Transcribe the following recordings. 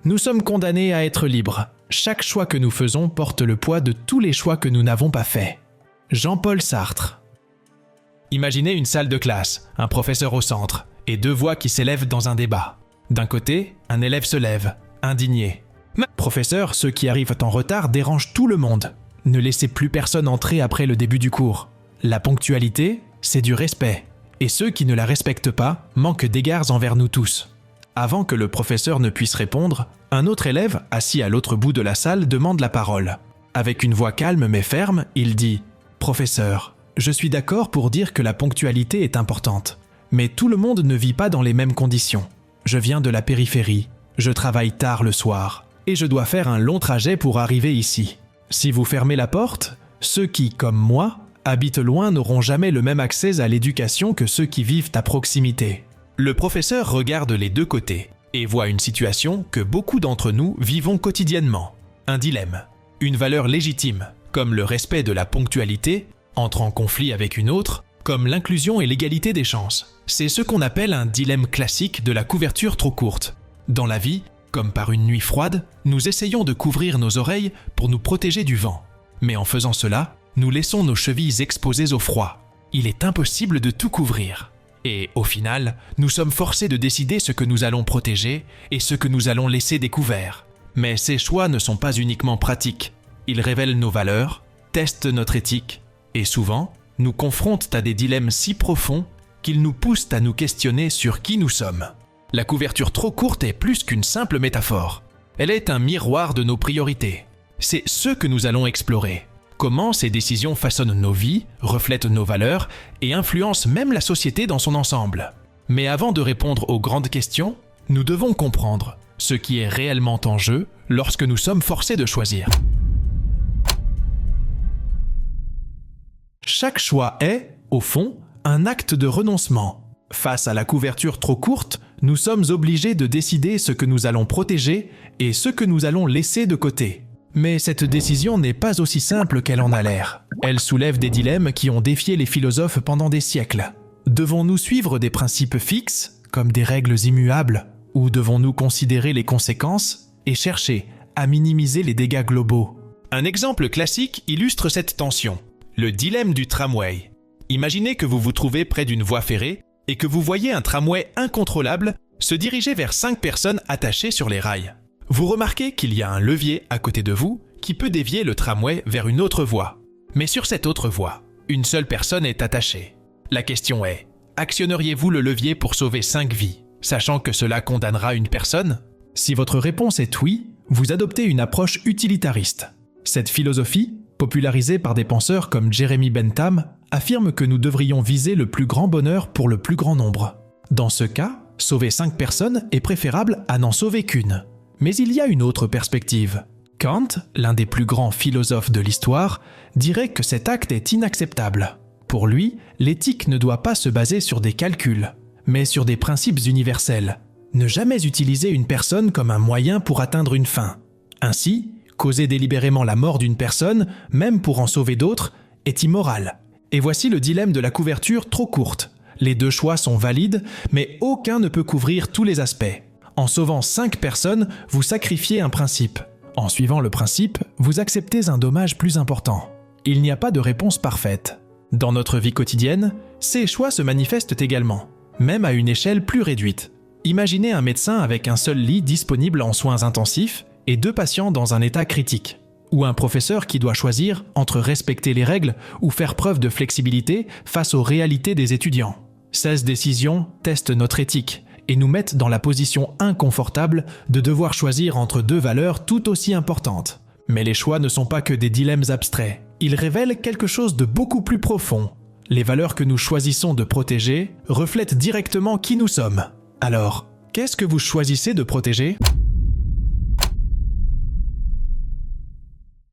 Nous sommes condamnés à être libres. Chaque choix que nous faisons porte le poids de tous les choix que nous n'avons pas faits. Jean-Paul Sartre. Imaginez une salle de classe, un professeur au centre, et deux voix qui s'élèvent dans un débat. D'un côté, un élève se lève, indigné. « Professeur, ceux qui arrivent en retard dérangent tout le monde. Ne laissez plus personne entrer après le début du cours. La ponctualité, c'est du respect. Et ceux qui ne la respectent pas manquent d'égards envers nous tous. » Avant que le professeur ne puisse répondre, un autre élève, assis à l'autre bout de la salle, demande la parole. Avec une voix calme mais ferme, il dit « Professeur, je suis d'accord pour dire que la ponctualité est importante. Mais tout le monde ne vit pas dans les mêmes conditions. Je viens de la périphérie, je travaille tard le soir, et je dois faire un long trajet pour arriver ici. Si vous fermez la porte, ceux qui, comme moi, habitent loin n'auront jamais le même accès à l'éducation que ceux qui vivent à proximité. » Le professeur regarde les deux côtés et voit une situation que beaucoup d'entre nous vivons quotidiennement. Un dilemme, une valeur légitime, comme le respect de la ponctualité, entre en conflit avec une autre, comme l'inclusion et l'égalité des chances. C'est ce qu'on appelle un dilemme classique de la couverture trop courte. Dans la vie, comme par une nuit froide, nous essayons de couvrir nos oreilles pour nous protéger du vent. Mais en faisant cela, nous laissons nos chevilles exposées au froid. Il est impossible de tout couvrir. Et au final, nous sommes forcés de décider ce que nous allons protéger et ce que nous allons laisser découvert. Mais ces choix ne sont pas uniquement pratiques. Ils révèlent nos valeurs, testent notre éthique et souvent, nous confrontent à des dilemmes si profonds qu'ils nous poussent à nous questionner sur qui nous sommes. La couverture trop courte est plus qu'une simple métaphore. Elle est un miroir de nos priorités. C'est ce que nous allons explorer. Comment ces décisions façonnent nos vies, reflètent nos valeurs et influencent même la société dans son ensemble. Mais avant de répondre aux grandes questions, nous devons comprendre ce qui est réellement en jeu lorsque nous sommes forcés de choisir. Chaque choix est, au fond, un acte de renoncement. Face à la couverture trop courte, nous sommes obligés de décider ce que nous allons protéger et ce que nous allons laisser de côté. Mais cette décision n'est pas aussi simple qu'elle en a l'air. Elle soulève des dilemmes qui ont défié les philosophes pendant des siècles. Devons-nous suivre des principes fixes, comme des règles immuables, ou devons-nous considérer les conséquences et chercher à minimiser les dégâts globaux? Un exemple classique illustre cette tension, le dilemme du tramway. Imaginez que vous vous trouvez près d'une voie ferrée et que vous voyez un tramway incontrôlable se diriger vers 5 personnes attachées sur les rails. Vous remarquez qu'il y a un levier à côté de vous qui peut dévier le tramway vers une autre voie. Mais sur cette autre voie, une seule personne est attachée. La question est, actionneriez-vous le levier pour sauver 5 vies, sachant que cela condamnera une personne? Si votre réponse est oui, vous adoptez une approche utilitariste. Cette philosophie, popularisée par des penseurs comme Jeremy Bentham, affirme que nous devrions viser le plus grand bonheur pour le plus grand nombre. Dans ce cas, sauver 5 personnes est préférable à n'en sauver qu'une. Mais il y a une autre perspective. Kant, l'un des plus grands philosophes de l'histoire, dirait que cet acte est inacceptable. Pour lui, l'éthique ne doit pas se baser sur des calculs, mais sur des principes universels. Ne jamais utiliser une personne comme un moyen pour atteindre une fin. Ainsi, causer délibérément la mort d'une personne, même pour en sauver d'autres, est immoral. Et voici le dilemme de la couverture trop courte. Les deux choix sont valides, mais aucun ne peut couvrir tous les aspects. En sauvant 5 personnes, vous sacrifiez un principe. En suivant le principe, vous acceptez un dommage plus important. Il n'y a pas de réponse parfaite. Dans notre vie quotidienne, ces choix se manifestent également, même à une échelle plus réduite. Imaginez un médecin avec un seul lit disponible en soins intensifs et 2 patients dans un état critique. Ou un professeur qui doit choisir entre respecter les règles ou faire preuve de flexibilité face aux réalités des étudiants. Ces décisions testent notre éthique et nous mettent dans la position inconfortable de devoir choisir entre 2 valeurs tout aussi importantes. Mais les choix ne sont pas que des dilemmes abstraits. Ils révèlent quelque chose de beaucoup plus profond. Les valeurs que nous choisissons de protéger reflètent directement qui nous sommes. Alors, qu'est-ce que vous choisissez de protéger ?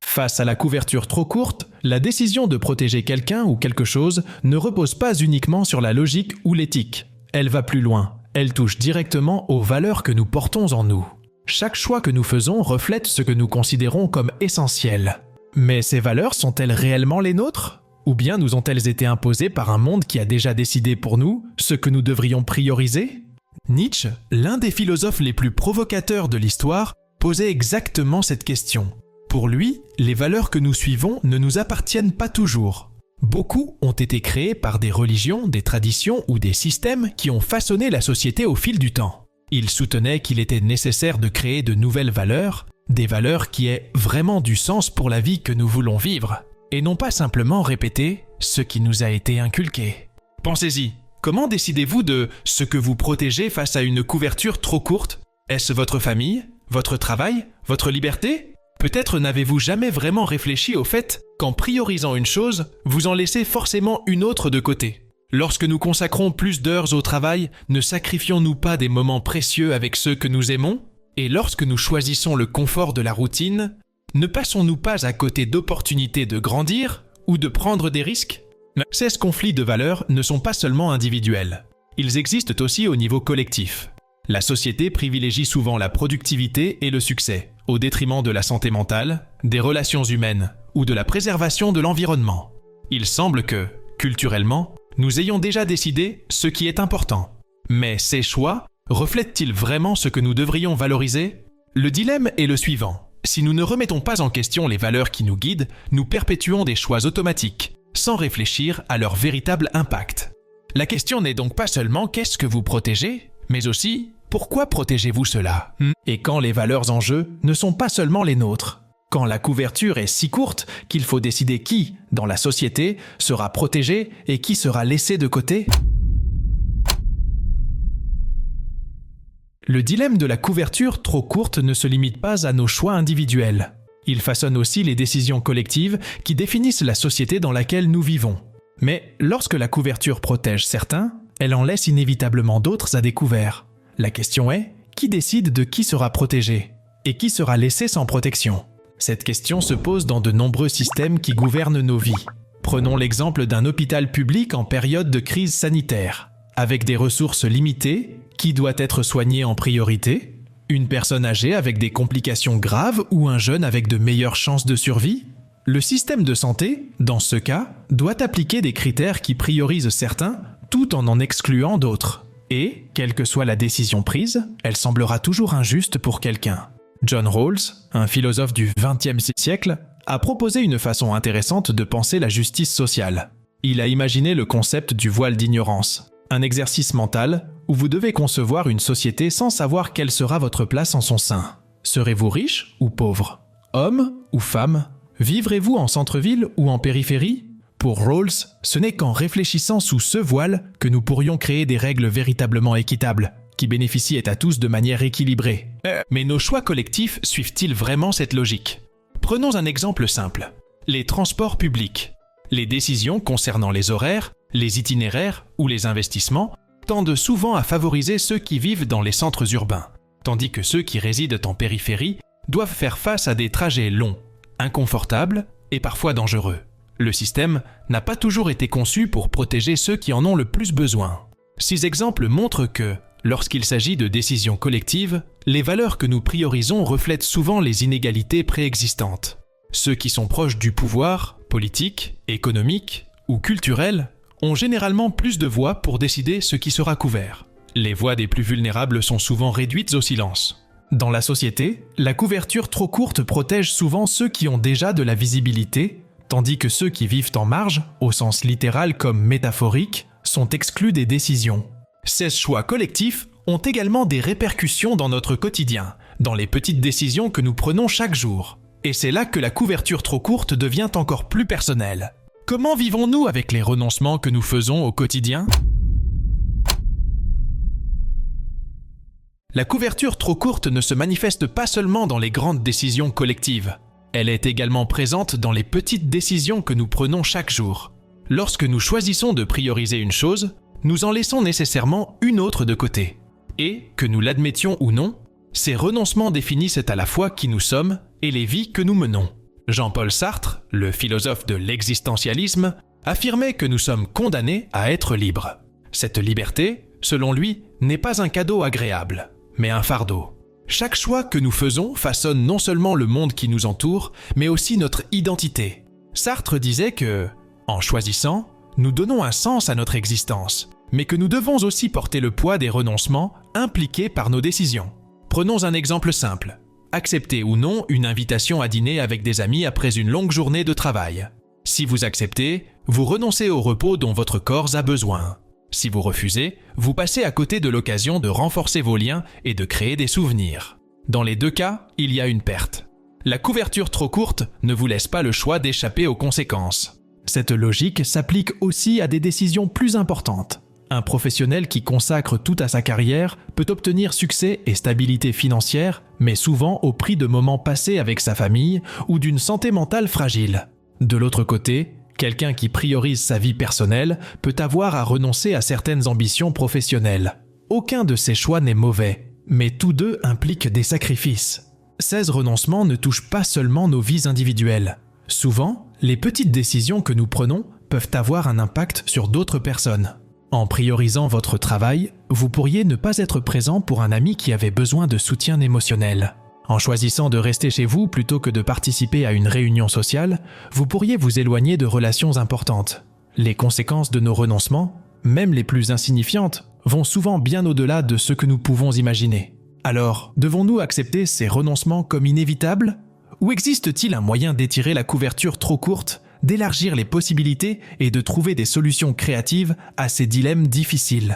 Face à la couverture trop courte, la décision de protéger quelqu'un ou quelque chose ne repose pas uniquement sur la logique ou l'éthique. Elle va plus loin. Elle touche directement aux valeurs que nous portons en nous. Chaque choix que nous faisons reflète ce que nous considérons comme essentiel. Mais ces valeurs sont-elles réellement les nôtres ? Ou bien nous ont-elles été imposées par un monde qui a déjà décidé pour nous ce que nous devrions prioriser ? Nietzsche, l'un des philosophes les plus provocateurs de l'histoire, posait exactement cette question. Pour lui, les valeurs que nous suivons ne nous appartiennent pas toujours. Beaucoup ont été créés par des religions, des traditions ou des systèmes qui ont façonné la société au fil du temps. Il soutenait qu'il était nécessaire de créer de nouvelles valeurs, des valeurs qui aient vraiment du sens pour la vie que nous voulons vivre, et non pas simplement répéter ce qui nous a été inculqué. Pensez-y, comment décidez-vous de ce que vous protégez face à une couverture trop courte? Est-ce votre famille, votre travail, votre liberté? Peut-être n'avez-vous jamais vraiment réfléchi au fait qu'en priorisant une chose, vous en laissez forcément une autre de côté. Lorsque nous consacrons plus d'heures au travail, ne sacrifions-nous pas des moments précieux avec ceux que nous aimons? Et lorsque nous choisissons le confort de la routine, ne passons-nous pas à côté d'opportunités de grandir ou de prendre des risques? Ces conflits de valeurs ne sont pas seulement individuels. Ils existent aussi au niveau collectif. La société privilégie souvent la productivité et le succès, au détriment de la santé mentale, des relations humaines ou de la préservation de l'environnement. Il semble que, culturellement, nous ayons déjà décidé ce qui est important. Mais ces choix reflètent-ils vraiment ce que nous devrions valoriser? Le dilemme est le suivant. Si nous ne remettons pas en question les valeurs qui nous guident, nous perpétuons des choix automatiques, sans réfléchir à leur véritable impact. La question n'est donc pas seulement qu'est-ce que vous protégez, mais aussi pourquoi protégez-vous cela? Et quand les valeurs en jeu ne sont pas seulement les nôtres. Quand la couverture est si courte qu'il faut décider qui, dans la société, sera protégé et qui sera laissé de côté? Le dilemme de la couverture trop courte ne se limite pas à nos choix individuels. Il façonne aussi les décisions collectives qui définissent la société dans laquelle nous vivons. Mais lorsque la couverture protège certains, elle en laisse inévitablement d'autres à découvert. La question est, qui décide de qui sera protégé? Et qui sera laissé sans protection? Cette question se pose dans de nombreux systèmes qui gouvernent nos vies. Prenons l'exemple d'un hôpital public en période de crise sanitaire. Avec des ressources limitées, qui doit être soigné en priorité? Une personne âgée avec des complications graves ou un jeune avec de meilleures chances de survie? Le système de santé, dans ce cas, doit appliquer des critères qui priorisent certains tout en excluant d'autres. Et, quelle que soit la décision prise, elle semblera toujours injuste pour quelqu'un. John Rawls, un philosophe du XXe siècle, a proposé une façon intéressante de penser la justice sociale. Il a imaginé le concept du voile d'ignorance, un exercice mental où vous devez concevoir une société sans savoir quelle sera votre place en son sein. Serez-vous riche ou pauvre? Homme ou femme? Vivrez-vous en centre-ville ou en périphérie? Pour Rawls, ce n'est qu'en réfléchissant sous ce voile que nous pourrions créer des règles véritablement équitables, qui bénéficient à tous de manière équilibrée. Mais nos choix collectifs suivent-ils vraiment cette logique? Prenons un exemple simple. Les transports publics. Les décisions concernant les horaires, les itinéraires ou les investissements tendent souvent à favoriser ceux qui vivent dans les centres urbains, tandis que ceux qui résident en périphérie doivent faire face à des trajets longs, inconfortables et parfois dangereux. Le système n'a pas toujours été conçu pour protéger ceux qui en ont le plus besoin. Ces exemples montrent que, lorsqu'il s'agit de décisions collectives, les valeurs que nous priorisons reflètent souvent les inégalités préexistantes. Ceux qui sont proches du pouvoir, politique, économique ou culturel, ont généralement plus de voix pour décider ce qui sera couvert. Les voix des plus vulnérables sont souvent réduites au silence. Dans la société, la couverture trop courte protège souvent ceux qui ont déjà de la visibilité, tandis que ceux qui vivent en marge, au sens littéral comme métaphorique, sont exclus des décisions. Ces choix collectifs ont également des répercussions dans notre quotidien, dans les petites décisions que nous prenons chaque jour. Et c'est là que la couverture trop courte devient encore plus personnelle. Comment vivons-nous avec les renoncements que nous faisons au quotidien? La couverture trop courte ne se manifeste pas seulement dans les grandes décisions collectives. Elle est également présente dans les petites décisions que nous prenons chaque jour. Lorsque nous choisissons de prioriser une chose, nous en laissons nécessairement une autre de côté. Et, que nous l'admettions ou non, ces renoncements définissent à la fois qui nous sommes et les vies que nous menons. Jean-Paul Sartre, le philosophe de l'existentialisme, affirmait que nous sommes condamnés à être libres. Cette liberté, selon lui, n'est pas un cadeau agréable, mais un fardeau. Chaque choix que nous faisons façonne non seulement le monde qui nous entoure, mais aussi notre identité. Sartre disait que, en choisissant, nous donnons un sens à notre existence, mais que nous devons aussi porter le poids des renoncements impliqués par nos décisions. Prenons un exemple simple. accepter ou non une invitation à dîner avec des amis après une longue journée de travail. Si vous acceptez, vous renoncez au repos dont votre corps a besoin. Si vous refusez, vous passez à côté de l'occasion de renforcer vos liens et de créer des souvenirs. Dans les deux cas, il y a une perte. La couverture trop courte ne vous laisse pas le choix d'échapper aux conséquences. Cette logique s'applique aussi à des décisions plus importantes. Un professionnel qui consacre tout à sa carrière peut obtenir succès et stabilité financière, mais souvent au prix de moments passés avec sa famille ou d'une santé mentale fragile. De l'autre côté, quelqu'un qui priorise sa vie personnelle peut avoir à renoncer à certaines ambitions professionnelles. Aucun de ces choix n'est mauvais, mais tous deux impliquent des sacrifices. Ces renoncements ne touchent pas seulement nos vies individuelles. Souvent, les petites décisions que nous prenons peuvent avoir un impact sur d'autres personnes. En priorisant votre travail, vous pourriez ne pas être présent pour un ami qui avait besoin de soutien émotionnel. En choisissant de rester chez vous plutôt que de participer à une réunion sociale, vous pourriez vous éloigner de relations importantes. Les conséquences de nos renoncements, même les plus insignifiantes, vont souvent bien au-delà de ce que nous pouvons imaginer. Alors, devons-nous accepter ces renoncements comme inévitables ? Ou existe-t-il un moyen d'étirer la couverture trop courte, d'élargir les possibilités et de trouver des solutions créatives à ces dilemmes difficiles ?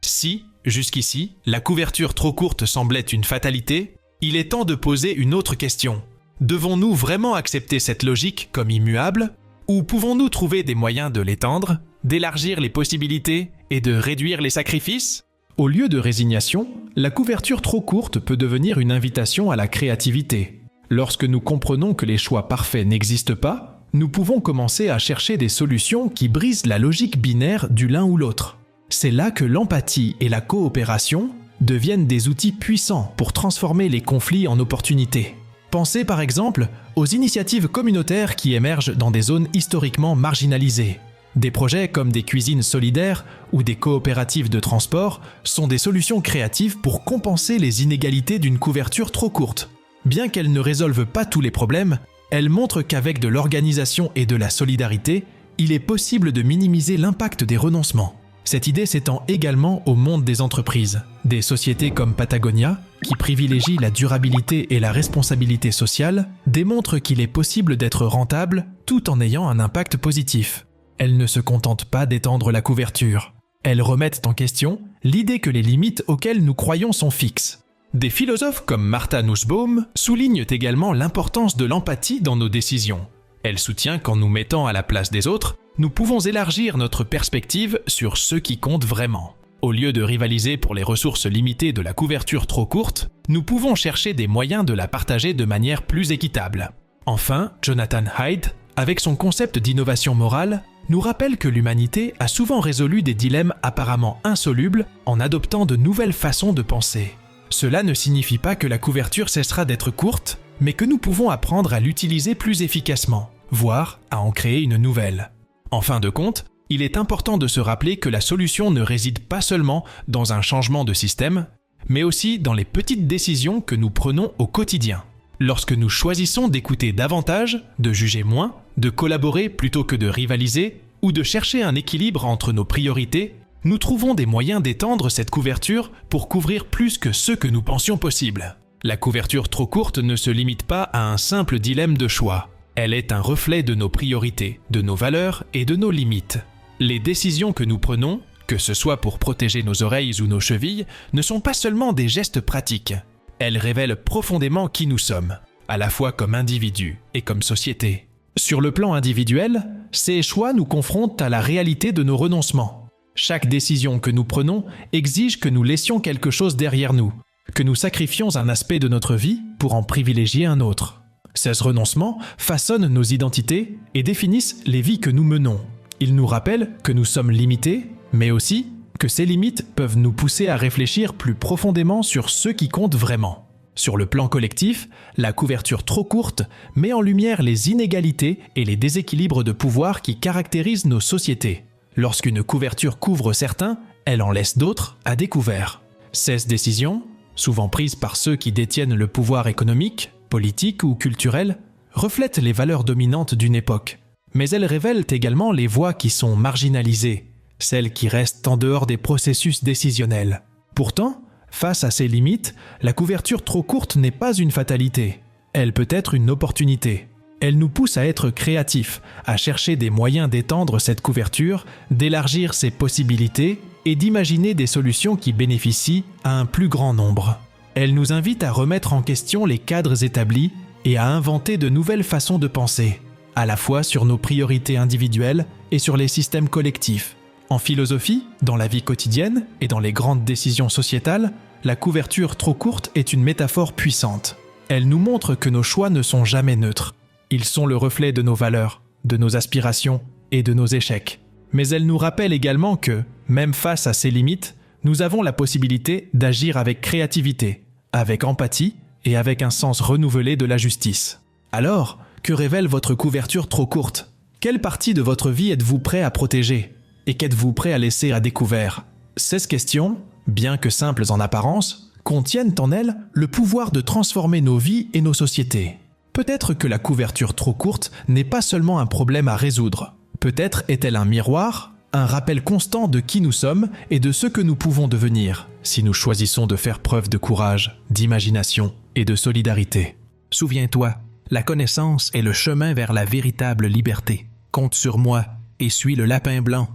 Si, jusqu'ici, la couverture trop courte semblait une fatalité, il est temps de poser une autre question. Devons-nous vraiment accepter cette logique comme immuable ? Ou pouvons-nous trouver des moyens de l'étendre, d'élargir les possibilités et de réduire les sacrifices ? Au lieu de résignation, la couverture trop courte peut devenir une invitation à la créativité. Lorsque nous comprenons que les choix parfaits n'existent pas, nous pouvons commencer à chercher des solutions qui brisent la logique binaire du l'un ou l'autre. C'est là que l'empathie et la coopération deviennent des outils puissants pour transformer les conflits en opportunités. Pensez par exemple aux initiatives communautaires qui émergent dans des zones historiquement marginalisées. Des projets comme des cuisines solidaires ou des coopératives de transport sont des solutions créatives pour compenser les inégalités d'une couverture trop courte. Bien qu'elles ne résolvent pas tous les problèmes, elles montrent qu'avec de l'organisation et de la solidarité, il est possible de minimiser l'impact des renoncements. Cette idée s'étend également au monde des entreprises. Des sociétés comme Patagonia, qui privilégient la durabilité et la responsabilité sociale, démontrent qu'il est possible d'être rentable tout en ayant un impact positif. Elles ne se contentent pas d'étendre la couverture. Elles remettent en question l'idée que les limites auxquelles nous croyons sont fixes. Des philosophes comme Martha Nussbaum soulignent également l'importance de l'empathie dans nos décisions. Elle soutient qu'en nous mettant à la place des autres, nous pouvons élargir notre perspective sur ce qui compte vraiment. Au lieu de rivaliser pour les ressources limitées de la couverture trop courte, nous pouvons chercher des moyens de la partager de manière plus équitable. Enfin, Jonathan Haidt, avec son concept d'innovation morale, nous rappelle que l'humanité a souvent résolu des dilemmes apparemment insolubles en adoptant de nouvelles façons de penser. Cela ne signifie pas que la couverture cessera d'être courte, mais que nous pouvons apprendre à l'utiliser plus efficacement, voire à en créer une nouvelle. En fin de compte, il est important de se rappeler que la solution ne réside pas seulement dans un changement de système, mais aussi dans les petites décisions que nous prenons au quotidien. Lorsque nous choisissons d'écouter davantage, de juger moins, de collaborer plutôt que de rivaliser, ou de chercher un équilibre entre nos priorités, nous trouvons des moyens d'étendre cette couverture pour couvrir plus que ce que nous pensions possible. La couverture trop courte ne se limite pas à un simple dilemme de choix. Elle est un reflet de nos priorités, de nos valeurs et de nos limites. Les décisions que nous prenons, que ce soit pour protéger nos oreilles ou nos chevilles, ne sont pas seulement des gestes pratiques. Elles révèlent profondément qui nous sommes, à la fois comme individus et comme société. Sur le plan individuel, ces choix nous confrontent à la réalité de nos renoncements. Chaque décision que nous prenons exige que nous laissions quelque chose derrière nous, que nous sacrifions un aspect de notre vie pour en privilégier un autre. Ces renoncements façonnent nos identités et définissent les vies que nous menons. Ils nous rappellent que nous sommes limités, mais aussi que ces limites peuvent nous pousser à réfléchir plus profondément sur ce qui compte vraiment. Sur le plan collectif, la couverture trop courte met en lumière les inégalités et les déséquilibres de pouvoir qui caractérisent nos sociétés. Lorsqu'une couverture couvre certains, elle en laisse d'autres à découvert. Ces décisions, souvent prises par ceux qui détiennent le pouvoir économique, politique ou culturelle, reflètent les valeurs dominantes d'une époque. Mais elles révèlent également les voix qui sont marginalisées, celles qui restent en dehors des processus décisionnels. Pourtant, Face à ces limites, la couverture trop courte n'est pas une fatalité. Elle peut être une opportunité. Elle nous pousse à être créatifs, à chercher des moyens d'étendre cette couverture, d'élargir ses possibilités et d'imaginer des solutions qui bénéficient à un plus grand nombre. Elle nous invite à remettre en question les cadres établis et à inventer de nouvelles façons de penser, à la fois sur nos priorités individuelles et sur les systèmes collectifs. En philosophie, dans la vie quotidienne et dans les grandes décisions sociétales, la couverture trop courte est une métaphore puissante. Elle nous montre que nos choix ne sont jamais neutres. Ils sont le reflet de nos valeurs, de nos aspirations et de nos échecs. Mais elle nous rappelle également que, même face à ces limites, nous avons la possibilité d'agir avec créativité, avec empathie et avec un sens renouvelé de la justice. Alors, que révèle votre couverture trop courte? Quelle partie de votre vie êtes-vous prêt à protéger? Et qu'êtes-vous prêt à laisser à découvert? Ces questions, bien que simples en apparence, contiennent en elles le pouvoir de transformer nos vies et nos sociétés. Peut-être que la couverture trop courte n'est pas seulement un problème à résoudre. Peut-être est-elle un miroir, un rappel constant de qui nous sommes et de ce que nous pouvons devenir, si nous choisissons de faire preuve de courage, d'imagination et de solidarité. Souviens-toi, la connaissance est le chemin vers la véritable liberté. Compte sur moi et suis le lapin blanc.